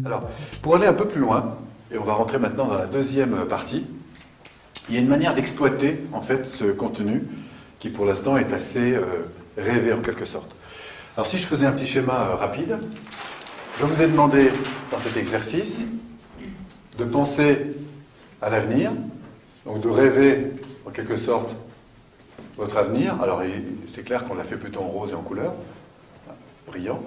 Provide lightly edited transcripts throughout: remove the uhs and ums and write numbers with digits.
Alors, pour aller un peu plus loin, et on va rentrer maintenant dans la deuxième partie, il y a une manière d'exploiter en fait ce contenu qui pour l'instant est assez rêvé en quelque sorte. Alors si je faisais un petit schéma rapide, je vous ai demandé dans cet exercice de penser à l'avenir, donc de rêver en quelque sorte votre avenir. Alors c'est clair qu'on l'a fait plutôt en rose et en couleur, brillant.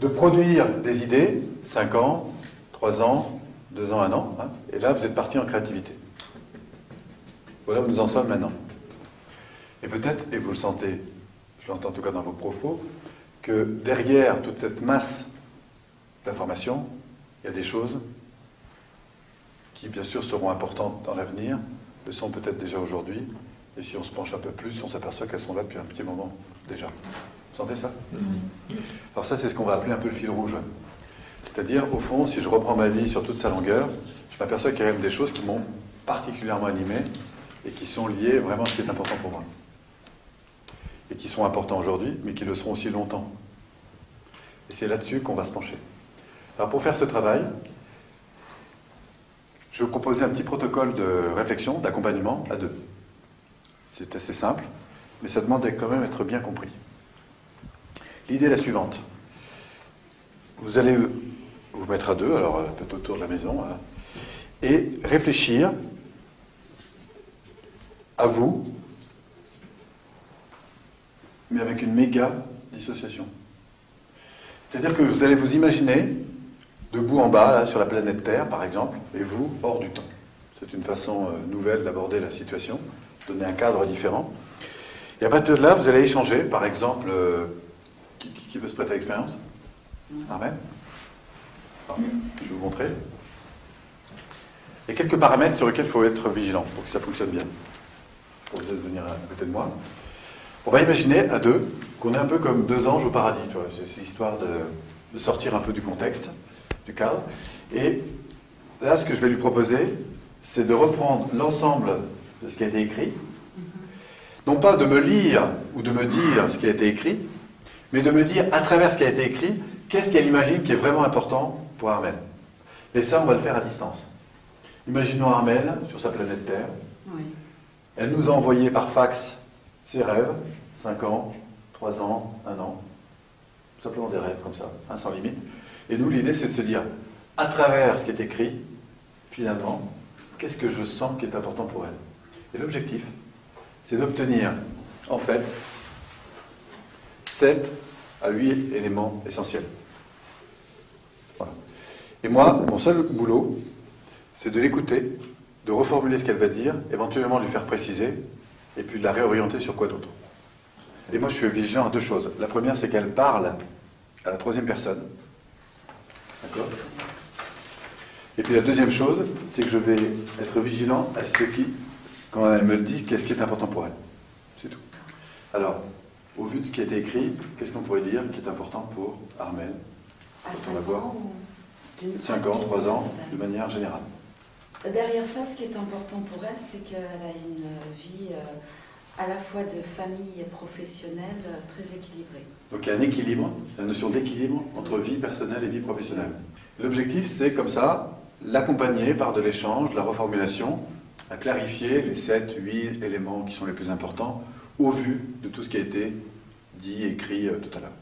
De produire des idées, 5 ans, 3 ans, 2 ans, 1 an, hein, et là vous êtes parti en créativité. Voilà où nous en sommes maintenant. Et peut-être, et vous le sentez, je l'entends en tout cas dans vos propos, que derrière toute cette masse d'informations, il y a des choses qui bien sûr seront importantes dans l'avenir, le sont peut-être déjà aujourd'hui, et si on se penche un peu plus, on s'aperçoit qu'elles sont là depuis un petit moment déjà. Vous sentez ça? Alors ça, c'est ce qu'on va appeler un peu le fil rouge. C'est-à-dire, au fond, si je reprends ma vie sur toute sa longueur, je m'aperçois qu'il y a même des choses qui m'ont particulièrement animé et qui sont liées vraiment à ce qui est important pour moi. Et qui sont importants aujourd'hui, mais qui le seront aussi longtemps. Et c'est là-dessus qu'on va se pencher. Alors pour faire ce travail, je vais vous proposer un petit protocole de réflexion, d'accompagnement à deux. C'est assez simple, mais ça demande quand même d'être bien compris. L'idée est la suivante. Vous allez vous mettre à deux, alors peut-être autour de la maison, hein, et réfléchir à vous, mais avec une méga dissociation. C'est-à-dire que vous allez vous imaginer debout en bas, là, sur la planète Terre, par exemple, et vous, hors du temps. C'est une façon nouvelle d'aborder la situation, donner un cadre différent. Et à partir de là, vous allez échanger, par exemple, qui veut se prêter à l'expérience? Armel? Je vais vous montrer. Il y a quelques paramètres sur lesquels il faut être vigilant pour que ça fonctionne bien. Pour vous venir à côté de moi. On va imaginer à deux qu'on est un peu comme deux anges au paradis. C'est histoire de sortir un peu du contexte, du cadre. Et là, ce que je vais lui proposer, c'est de reprendre l'ensemble de ce qui a été écrit. Non pas de me lire ou de me dire ce qui a été écrit, mais de me dire, à travers ce qui a été écrit, qu'est-ce qu'elle imagine qui est vraiment important pour Armel. Et ça, on va le faire à distance. Imaginons Armel sur sa planète Terre. Oui. Elle nous a envoyé par fax ses rêves, 5 ans, 3 ans, 1 an. Tout simplement des rêves comme ça, hein, sans limite. Et nous, l'idée, c'est de se dire, à travers ce qui est écrit, finalement, qu'est-ce que je sens qui est important pour elle. Et l'objectif, c'est d'obtenir, en fait, 7 à 8 éléments essentiels. Voilà. Et moi, mon seul boulot, c'est de l'écouter, de reformuler ce qu'elle va dire, éventuellement de lui faire préciser, et puis de la réorienter sur quoi d'autre. Et moi, je suis vigilant à deux choses. La première, c'est qu'elle parle à la troisième personne. D'accord? Et puis la deuxième chose, c'est que je vais être vigilant à ce qui, quand elle me le dit, qu'est-ce qui est important pour elle. C'est tout. Alors, au vu de ce qui a été écrit, qu'est-ce qu'on pourrait dire qui est important pour Armel? À 5 On va voir. ans ou... 5 ans, 3 ans, de manière générale. Derrière ça, ce qui est important pour elle, c'est qu'elle a une vie à la fois de famille et professionnelle très équilibrée. Donc il y a un équilibre, la notion d'équilibre entre vie personnelle et vie professionnelle. L'objectif, c'est comme ça, l'accompagner par de l'échange, de la reformulation, à clarifier les 7, 8 éléments qui sont les plus importants au vu de tout ce qui a été dit, écrit tout à l'heure.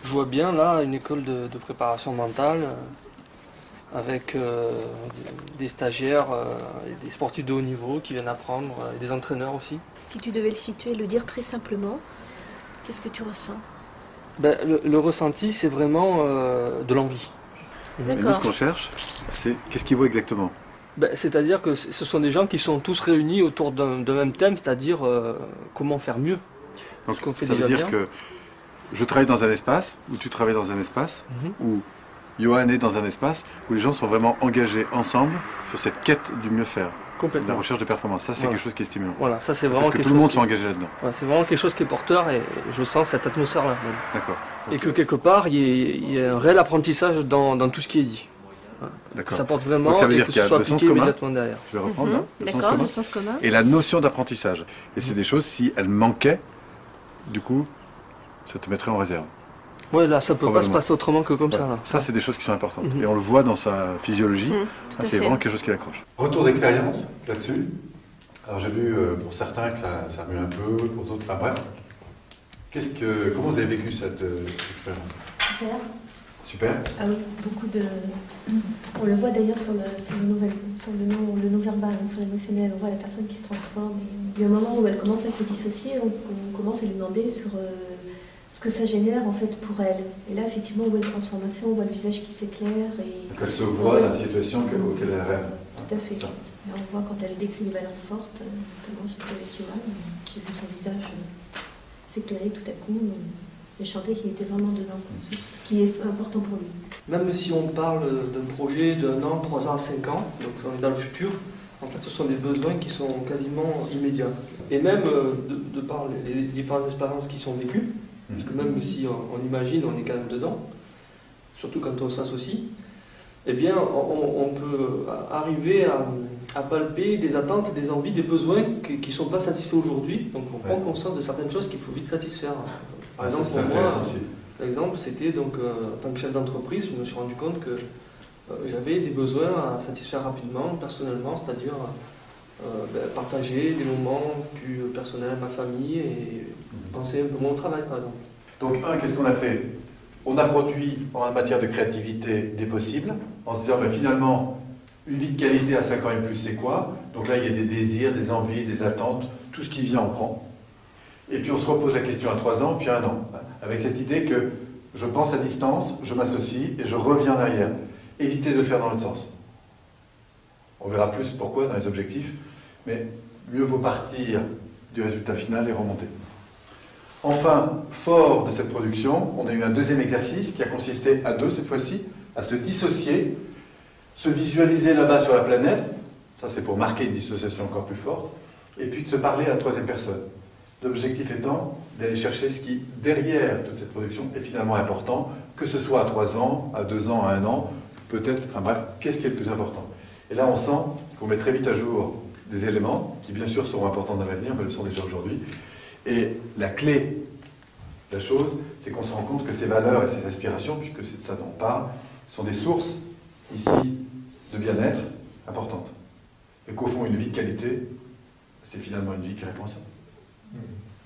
Je vois bien là une école de préparation mentale avec des stagiaires et des sportifs de haut niveau qui viennent apprendre, et des entraîneurs aussi. Si tu devais le situer, le dire très simplement, qu'est-ce que tu ressens? Ben, le ressenti, c'est vraiment de l'envie. Et nous, ce qu'on cherche, c'est qu'est-ce qu'il vaut exactement? Ben, c'est-à-dire que ce sont des gens qui sont tous réunis autour d'un même thème, c'est-à-dire comment faire mieux. Donc ce qu'on fait ça veut déjà dire bien. que je travaille dans un espace, ou tu travailles dans un espace, où Johan est dans un espace, où les gens sont vraiment engagés ensemble sur cette quête du mieux faire. Complètement. La recherche de performance, ça c'est Voilà. quelque chose qui est stimulant. Voilà, ça c'est Le vraiment fait que quelque tout le monde chose soit engagé là-dedans. Voilà, c'est vraiment quelque chose qui est porteur et je sens cette atmosphère-là. Même. D'accord. Et que quelque part, il y a un réel apprentissage dans tout ce qui est dit. D'accord. Ça porte vraiment Donc ça veut et dire que qu'il y ce a soit le sens appliqué commun. immédiatement derrière. Je vais reprendre, hein, le sens D'accord, commun. le sens commun. Et la notion d'apprentissage. Et c'est des choses, si elles manquaient, du coup, ça te mettrait en réserve. Ouais, là, ça peut pas se Probablement. passer autrement que comme ça. Voilà. Là. Ça, c'est des choses qui sont importantes. Mhm. Et on le voit dans sa physiologie. Tout Ça, à c'est fait. vraiment quelque chose qui l'accroche. Retour d'expérience là-dessus. Alors, j'ai vu pour certains que ça remue un peu, pour d'autres, enfin bref. Comment vous avez vécu cette expérience? Super. Super. Ah oui, beaucoup de. On le voit d'ailleurs sur le non-verbal, hein, sur l'émotionnel. On voit la personne qui se transforme. Et il y a un moment où elle commence à se dissocier, on commence à lui demander sur ce que ça génère en fait pour elle. Et là, effectivement, on voit une transformation, on voit le visage qui s'éclaire. Et... Donc, elle se voit dans la situation auquel elle rêve. Tout à fait. Là, on voit quand elle décrit les valeurs fortes, notamment j'étais avec Johan, j'ai vu son visage s'éclairer tout à coup. Et chanter qu'il était vraiment dedans, ce qui est important pour lui. Même si on parle d'un projet d'1 an, 3 ans à 5 ans, donc on est dans le futur, en fait ce sont des besoins qui sont quasiment immédiats. Et même de par les différentes expériences qui sont vécues, parce que même si on imagine, on est quand même dedans, surtout quand on s'associe, eh bien on peut arriver à palper des attentes, des envies, des besoins qui ne sont pas satisfaits aujourd'hui. Donc on prend conscience de certaines choses qu'il faut vite satisfaire. Par exemple, pour moi, l'exemple, c'était donc en tant que chef d'entreprise, je me suis rendu compte que j'avais des besoins à satisfaire rapidement, personnellement, c'est-à-dire partager des moments plus personnels à ma famille et penser un peu moins au travail, par exemple. Donc, qu'est-ce qu'on a fait? On a produit en matière de créativité des possibles, en se disant, finalement, une vie de qualité à 5 ans et plus, c'est quoi? Donc là, il y a des désirs, des envies, des attentes, tout ce qui vient, on prend. Et puis on se repose la question à 3 ans, puis à 1 an, avec cette idée que je pense à distance, je m'associe et je reviens derrière. Évitez de le faire dans l'autre sens. On verra plus pourquoi dans les objectifs, mais mieux vaut partir du résultat final et remonter. Enfin, fort de cette production, on a eu un deuxième exercice qui a consisté à 2 cette fois-ci, à se dissocier, se visualiser là-bas sur la planète, ça c'est pour marquer une dissociation encore plus forte, et puis de se parler à la 3e personne. L'objectif étant d'aller chercher ce qui, derrière toute cette production, est finalement important, que ce soit à 3 ans, à 2 ans, à 1 an, peut-être, enfin bref, qu'est-ce qui est le plus important? Et là, on sent qu'on met très vite à jour des éléments qui, bien sûr, seront importants dans l'avenir, mais le sont déjà aujourd'hui. Et la clé de la chose, c'est qu'on se rend compte que ces valeurs et ces aspirations, puisque c'est de ça dont on parle, sont des sources, ici, de bien-être importantes. Et qu'au fond, une vie de qualité, c'est finalement une vie qui répond à ça.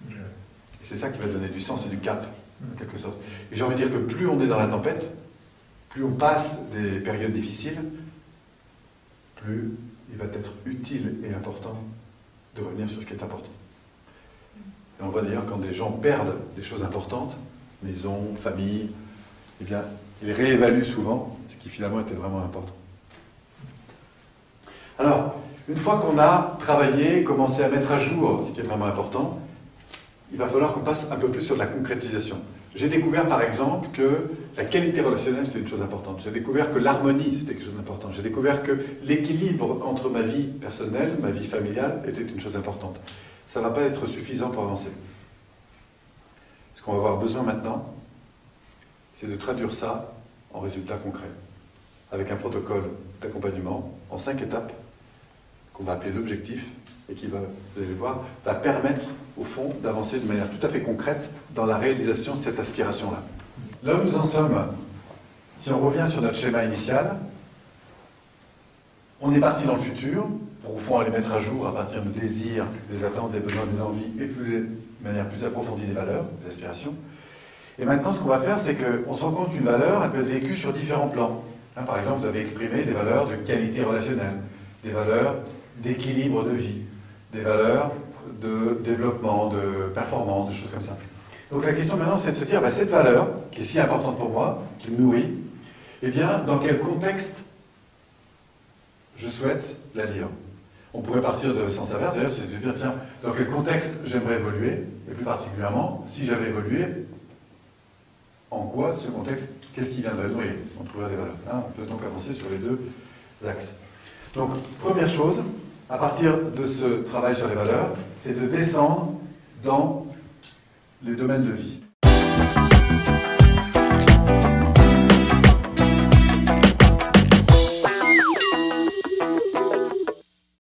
Et c'est ça qui va donner du sens et du cap, en quelque sorte. Et j'ai envie de dire que plus on est dans la tempête, plus on passe des périodes difficiles, plus il va être utile et important de revenir sur ce qui est important. Et on voit d'ailleurs quand des gens perdent des choses importantes, maison, famille, eh bien, ils réévaluent souvent ce qui finalement était vraiment important. Alors, une fois qu'on a travaillé, commencé à mettre à jour ce qui est vraiment important, il va falloir qu'on passe un peu plus sur de la concrétisation. J'ai découvert par exemple que la qualité relationnelle c'était une chose importante. J'ai découvert que l'harmonie c'était quelque chose d'important. J'ai découvert que l'équilibre entre ma vie personnelle, ma vie familiale était une chose importante. Ça ne va pas être suffisant pour avancer. Ce qu'on va avoir besoin maintenant, c'est de traduire ça en résultats concrets, avec un protocole d'accompagnement en 5 étapes qu'on va appeler l'objectif et qui va, vous allez le voir, va permettre au fond d'avancer de manière tout à fait concrète dans la réalisation de cette aspiration-là. Là où nous en sommes, si on revient sur notre schéma initial, on est parti dans le futur pour au fond aller mettre à jour à partir de désirs, des attentes, des besoins, des envies et de manière plus approfondie des valeurs, des aspirations. Et maintenant, ce qu'on va faire, c'est qu'on se rend compte qu'une valeur, elle peut être vécue sur différents plans. Par exemple, vous avez exprimé des valeurs de qualité relationnelle, des valeurs d'équilibre de vie, des valeurs de développement, de performance, des choses comme ça. Donc la question maintenant, c'est de se dire, cette valeur, qui est si importante pour moi, qui me nourrit, eh bien, dans quel contexte je souhaite la lire? On pourrait partir de sens inverse, d'ailleurs, c'est de se dire, tiens, dans quel contexte j'aimerais évoluer, et plus particulièrement, si j'avais évolué, en quoi ce contexte, qu'est-ce qui viendrait nourrir? On trouverait des valeurs. On peut donc avancer sur les 2 axes. Donc, première chose, à partir de ce travail sur les valeurs, c'est de descendre dans les domaines de vie.